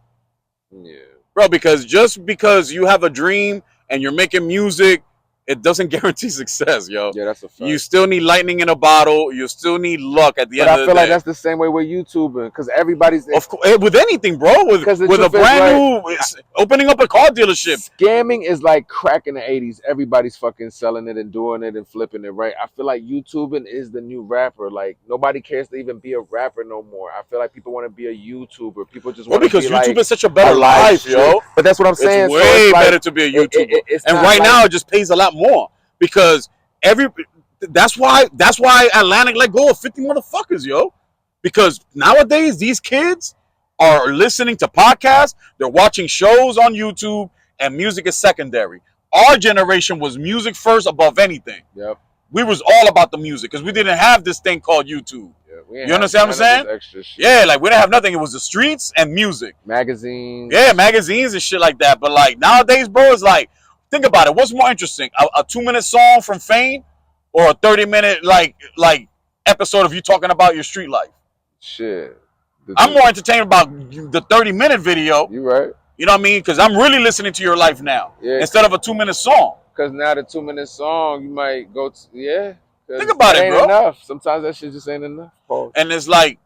Yeah. Bro, because just because you have a dream and you're making music, it doesn't guarantee success, yo. Yeah, that's a fact. You still need lightning in a bottle. You still need luck at the end of the day. But I feel like that's the same way with YouTubing, because everybody's of course, with anything, bro. With a brand new opening up a car dealership. Scamming is like crack in the 80s. Everybody's fucking selling it and doing it and flipping it, right? I feel like YouTubing is the new rapper. Like nobody cares to even be a rapper no more. I feel like people want to be a YouTuber. People just want to because be YouTube like is such a better life, yo. But that's what I'm saying. It's way better to be a YouTuber. And right now it just pays a lot more. Because that's why Atlantic let go of 50 motherfuckers, yo. Because nowadays these kids are listening to podcasts, they're watching shows on YouTube, and music is secondary. Our generation was music first above anything. Yep. We was all about the music because we didn't have this thing called YouTube. Yeah, you understand what I'm saying? Yeah, like we didn't have nothing. It was the streets and music. Magazines. Yeah, magazines and shit like that. But like nowadays, bro, it's like, think about it. What's more interesting? A 2-minute song from FAYN or a 30-minute like episode of you talking about your street life? Shit. I'm more entertained about the 30-minute video. You right. You know what I mean? Because I'm really listening to your life now instead of a 2-minute song. Because now the 2-minute song, you might go to, Think about it, bro. Enough. Sometimes that shit just ain't enough. Pause. And it's like,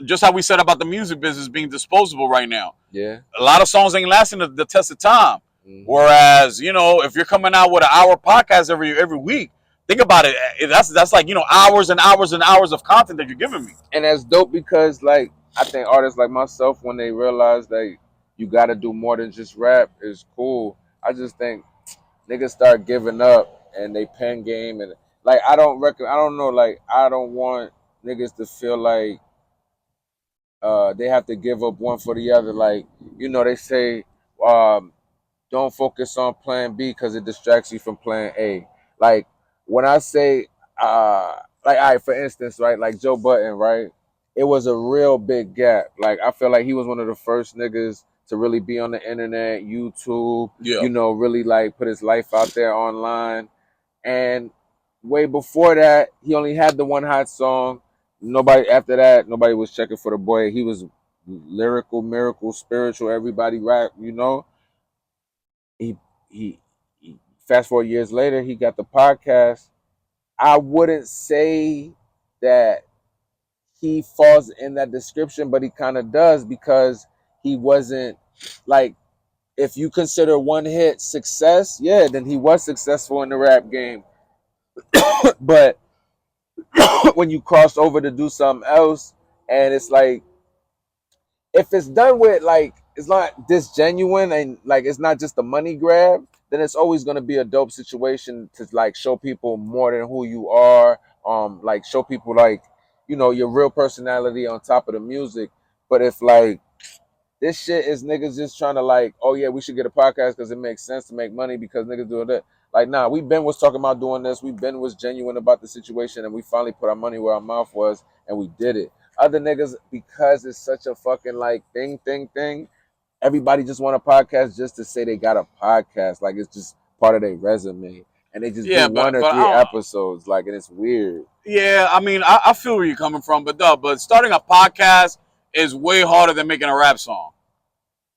just how we said about the music business being disposable right now. Yeah. A lot of songs ain't lasting the test of time. Whereas, you know, if you're coming out with an hour podcast every week, think about it. That's like, you know, hours and hours and hours of content that you're giving me. And that's dope because, like, I think artists like myself, when they realize that you got to do more than just rap, is cool. I just think niggas start giving up and they pen game. And, like, I don't know, like, I don't want niggas to feel like they have to give up one for the other. Like, you know, they say, don't focus on plan B because it distracts you from plan A. Like, when I say, like, all right, for instance, right, like Joe Budden, right, it was a real big gap. Like, I feel like he was one of the first niggas to really be on the internet, YouTube, you know, really, like, put his life out there online. And way before that, he only had the one hot song. After that, nobody was checking for the boy. He was lyrical, miracle, spiritual, everybody rap, you know. He fast forward years later, he got the podcast. I wouldn't say that he falls in that description, but he kind of does, because he wasn't, like, if you consider one hit success, yeah, then he was successful in the rap game. But when you cross over to do something else, and it's like, if it's done with, like, it's not disgenuine and, like, it's not just a money grab, then it's always going to be a dope situation to, like, show people more than who you are, like, show people, like, you know, your real personality on top of the music. But if, like, this shit is niggas just trying to, like, oh yeah, we should get a podcast because it makes sense to make money because niggas doing that. Like, nah, we been was talking about doing this. We been was genuine about the situation, and we finally put our money where our mouth was, and we did it. Other niggas, because it's such a fucking, like, thing, everybody just want a podcast just to say they got a podcast. Like, it's just part of their resume. And they just do 1 or 3 episodes. Like, and it's weird. Yeah, I mean, I feel where you're coming from. But starting a podcast is way harder than making a rap song.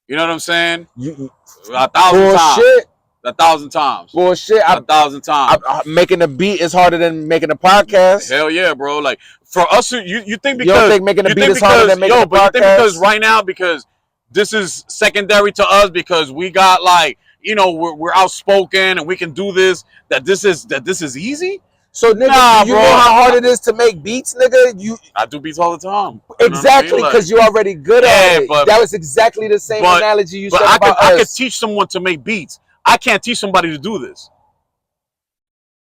You know what I'm saying? 1,000 times. 1,000 times. Bullshit. 1,000 times. Making a beat is harder than making a podcast. Hell yeah, bro. Like, for us, you think because... You don't think making a beat is harder than making a podcast? But you think because right now, because this is secondary to us, because we got, like, you know, we're outspoken and we can do this, that this is easy? So, nigga, you know how hard it is to make beats, nigga? I do beats all the time. Exactly, because you're already good at it. That was exactly the same analogy you said about us. I could teach someone to make beats. I can't teach somebody to do this.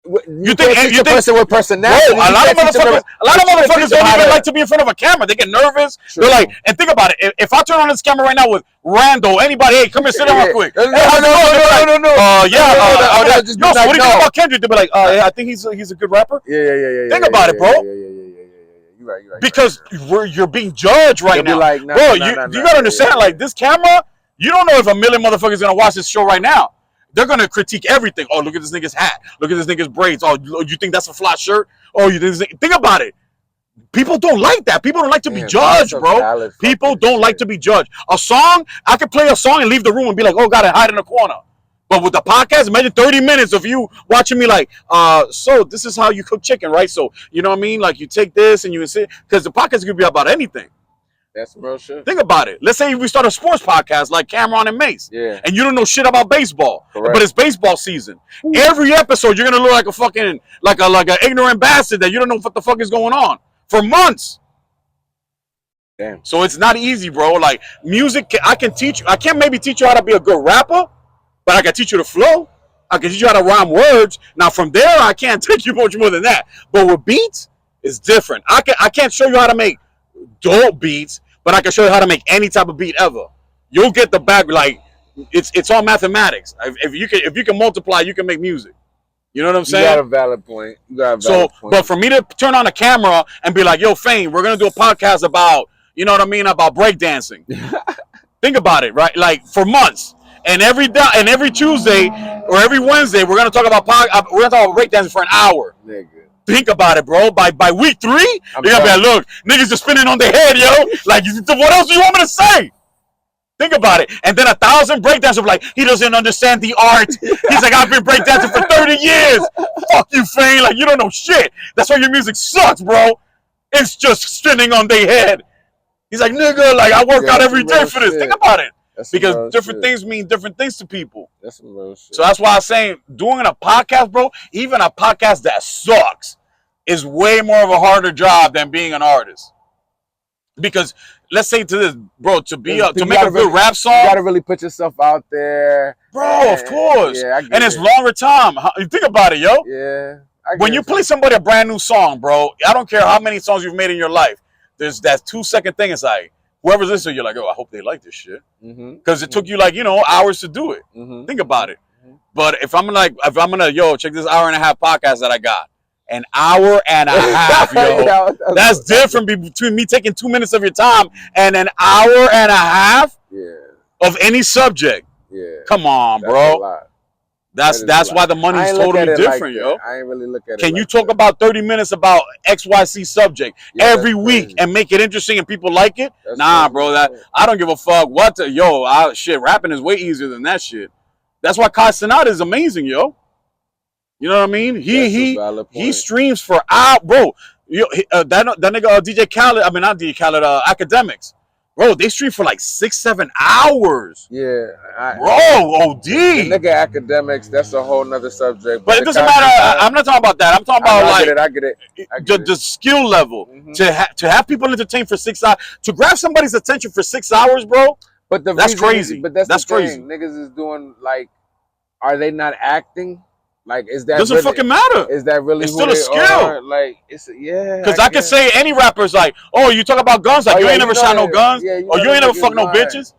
You think a person with personality? Bro, a lot of motherfuckers don't even like to be in front of a camera. They get nervous. True. They're like, and think about it. If I turn on this camera right now with Rando, anybody, hey, come here, sit down real quick. No. So what do you think about Kendrick? They'll be like, I think he's a good rapper. Yeah. Think about it, bro. You're right. Because you're being judged right now, like, bro. You gotta understand, like, this camera. You don't know if a million motherfuckers gonna watch this show right now. They're going to critique everything. Oh, look at this nigga's hat. Look at this nigga's braids. Oh, you think that's a fly shirt? Oh, think about it. People don't like that. People don't like to be judged, bro. People don't like to be judged. A song, I could play a song and leave the room and be like, oh, God, I hide in a corner. But with the podcast, imagine 30 minutes of you watching me like, so this is how you cook chicken, right? So, you know what I mean? Like you take this and you sit, because the podcast could be about anything. That's real shit. Think about it. Let's say we start a sports podcast like Cameron and Mace. Yeah. And you don't know shit about baseball. Correct. But it's baseball season. Ooh. Every episode, you're going to look like a fucking, like an ignorant bastard that you don't know what the fuck is going on for months. Damn. So it's not easy, bro. Like music, I can teach you. I can't maybe teach you how to be a good rapper, but I can teach you the flow. I can teach you how to rhyme words. Now from there, I can't take you much more than that. But with beats, it's different. I can't show you how to make dope beats, but I can show you how to make any type of beat ever. You'll get the back. Like it's all mathematics. If you can multiply, you can make music. You know what I'm saying? You got a valid point. Point. But for me to turn on the camera and be like, "Yo, Fane, we're gonna do a podcast about." You know what I mean? About breakdancing. Think about it, right? Like for months, and every Tuesday or every Wednesday, we're gonna talk about breakdancing for an hour. Nigga. Think about it, bro. By week 3, you're gonna be like, look, niggas just spinning on their head, yo. Like, what else do you want me to say? Think about it. And then 1,000 breakdancers will be like, he doesn't understand the art. He's like, I've been breakdancing for 30 years. Fuck you, Fane. Like, you don't know shit. That's why your music sucks, bro. It's just spinning on their head. He's like, nigga, like I work out every day for this. Shit. Think about it. That's because different things mean different things to people. That's some real shit. So that's why I'm saying doing a podcast, bro, even a podcast that sucks, is way more of a harder job than being an artist. Because let's say to this, bro, to make a good rap song, you gotta really put yourself out there. Bro, of course. Yeah, and it's longer time. Think about it, yo. Yeah. When you play somebody a brand new song, bro, I don't care how many songs you've made in your life. There's that 2-second thing. It's like whoever's listening, you're like, oh, I hope they like this shit, because it took you like hours to do it. Think about it. But if I'm gonna yo check this hour and a half podcast that I got, an hour and a half, yo, that's different between me taking 2 minutes of your time and an hour and a half of any subject. Yeah, come on, bro. That's why the money's totally different, yo. I ain't really look at it. Can you talk about 30 minutes about XYC subject every week and make it interesting and people like it? Nah, bro. I don't give a fuck. Shit, rapping is way easier than that shit. That's why Kai Cenat is amazing, yo. You know what I mean? He streams for hours, bro. That nigga DJ Khaled. I mean, not DJ Khaled. Academics. Bro, they stream for like 6-7 hours. Yeah. OD. The nigga Academics, that's a whole nother subject. But it doesn't matter. I'm not talking about that. I'm talking about I get it. The skill level. To have people entertained for 6 hours. To grab somebody's attention for 6 hours, bro, but that's crazy. But that's crazy. Niggas is doing, like, are they not acting? Like, is that doesn't fucking matter? Is that really? It's still a skill. Like, Because I could say any rapper's like, oh, you talk about guns, like you ain't never shot no guns, or you ain't never fucked no bitches.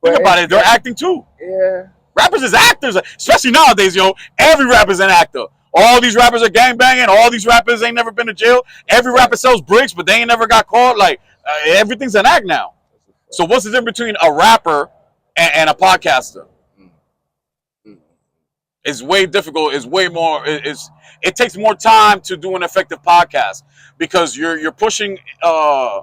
Think about it, they're acting too. Yeah. Rappers is actors, especially nowadays, yo. Every rapper's an actor. All these rappers are gangbanging. All these rappers ain't never been to jail. Every rapper sells bricks, but they ain't never got caught. Like everything's an act now. So what's the difference between a rapper and a podcaster? It's way difficult. It's way more. It takes more time to do an effective podcast because you're pushing a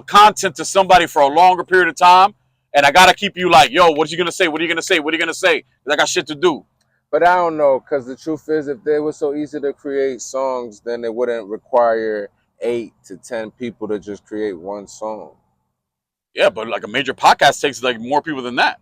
content to somebody for a longer period of time, and I gotta keep you like, yo, what are you gonna say? What are you gonna say? What are you gonna say? I got shit to do. But I don't know, because the truth is, if they were so easy to create songs, then it wouldn't require 8 to 10 people to just create one song. Yeah, but like a major podcast takes like more people than that.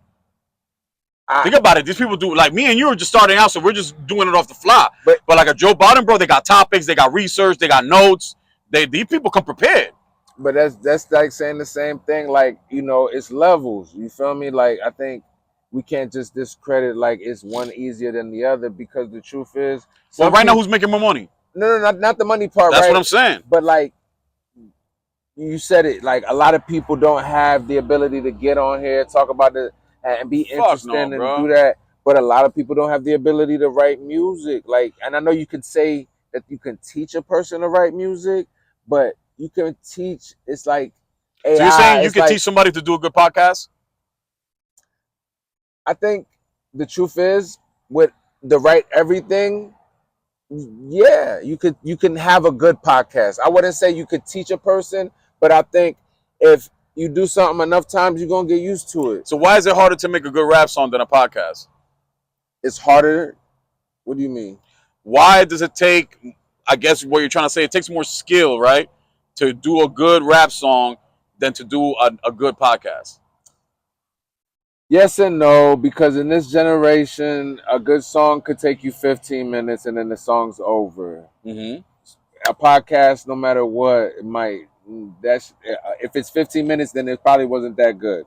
Think about it. These people do, like me and you are just starting out, so we're just doing it off the fly. But like a Joe Biden, bro, they got topics, they got research, they got notes. These people come prepared. But that's like saying the same thing. Like, it's levels. You feel me? Like, I think we can't just discredit like it's one easier than the other, because the truth is, well, right now, who's making more money? No, not the money part. That's what I'm saying. But like you said it, like a lot of people don't have the ability to get on here, talk about it, and be interested and do that. But a lot of people don't have the ability to write music. Like, and I know you could say that you can teach a person to write music, but you can teach. It's like AI. So you're saying you can teach somebody to do a good podcast? I think the truth is, with the right everything, yeah, you can have a good podcast. I wouldn't say you could teach a person, but I think if you do something enough times, you're gonna get used to it. So why is it harder to make a good rap song than a podcast? It's harder. What do you mean? Why does it take, I guess what you're trying to say, it takes more skill, right, to do a good rap song than to do a good podcast? Yes and no, because in this generation, a good song could take you 15 minutes and then the song's over. Mm-hmm. A podcast, no matter what, it might. That's if it's 15 minutes, then it probably wasn't that good.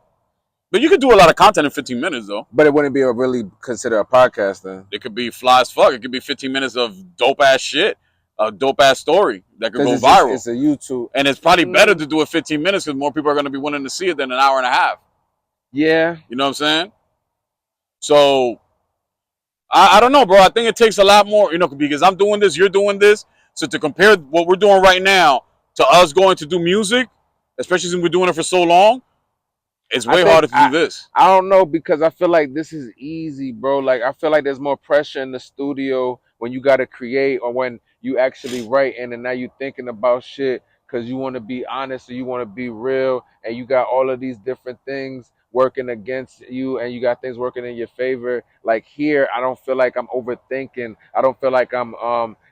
But you could do a lot of content in 15 minutes, though. But it wouldn't be really considered a podcast then. It could be fly as fuck. It could be 15 minutes of dope ass shit, a dope ass story that could go viral. It's a YouTube, and it's probably better to do it 15 minutes because more people are going to be wanting to see it than an hour and a half. Yeah, you know what I'm saying. So I don't know, bro. I think it takes a lot more, because I'm doing this, you're doing this. So to compare what we're doing right now to us going to do music, especially since we're doing it for so long, it's way harder to do this. I don't know, because I feel like this is easy, bro. Like, I feel like there's more pressure in the studio when you got to create or when you actually write and now you're thinking about shit because you want to be honest or you want to be real, and you got all of these different things working against you and you got things working in your favor. Like here, I don't feel like I'm overthinking. I don't feel like I'm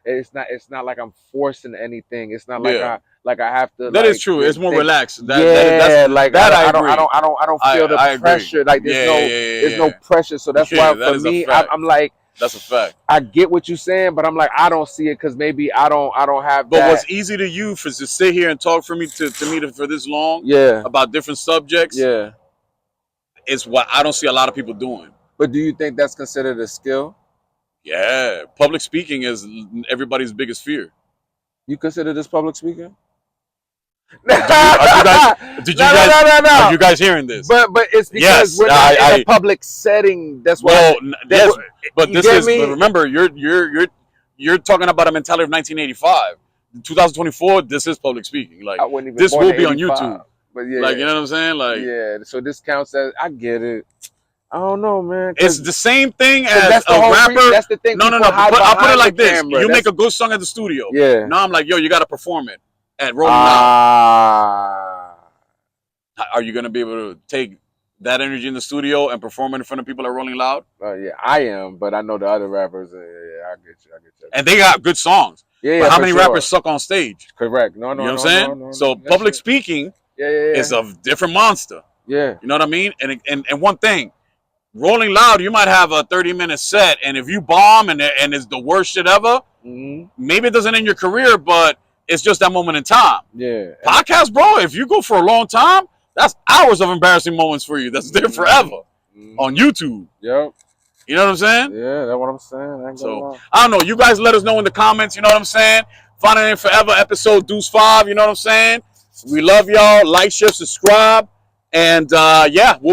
it's not like I'm forcing anything. It's not like I have to. That is true. It's more relaxed. I don't feel the pressure. Like there's no pressure. So that's why for me, I'm like, that's a fact. I get what you're saying, but I'm like, I don't see it because maybe I don't have. But what's easy to you for to sit here and talk for me for this long, about different subjects, is what I don't see a lot of people doing. But do you think that's considered a skill? Yeah, public speaking is everybody's biggest fear. You consider this public speaking? Are you guys hearing this? But it's because we're not in a public setting. That's why. Well, but this is. But remember, you're talking about a mentality of 1985. In 2024, this is public speaking. Like this will be on YouTube. But yeah, like, you know what I'm saying? Like, yeah. So this counts as, I get it. I don't know, man. It's the same thing as a rapper. That's the thing. No. I'll put it like this: you make a good song at the studio. Yeah. Now I'm like, yo, you got to perform it at Rolling Loud. Are you gonna be able to take that energy in the studio and perform it in front of people at Rolling Loud? Yeah, I am, but I know the other rappers. Yeah, I get you. And they got good songs. Yeah. But how many rappers suck on stage? Correct. No. You know what I'm saying? No, so public speaking is a different monster. Yeah. You know what I mean? And one thing, Rolling Loud, you might have a 30-minute set, and if you bomb and it's the worst shit ever, maybe it doesn't end your career, but it's just that moment in time. Yeah. Podcast, bro, if you go for a long time, that's hours of embarrassing moments for you. That's there forever on YouTube. Yep. You know what I'm saying? Yeah, that's what I'm saying. So, I don't know. You guys let us know in the comments. You know what I'm saying? Finding It Forever, episode Deuce 5. You know what I'm saying? We love y'all. Like, share, subscribe. And, yeah, we'll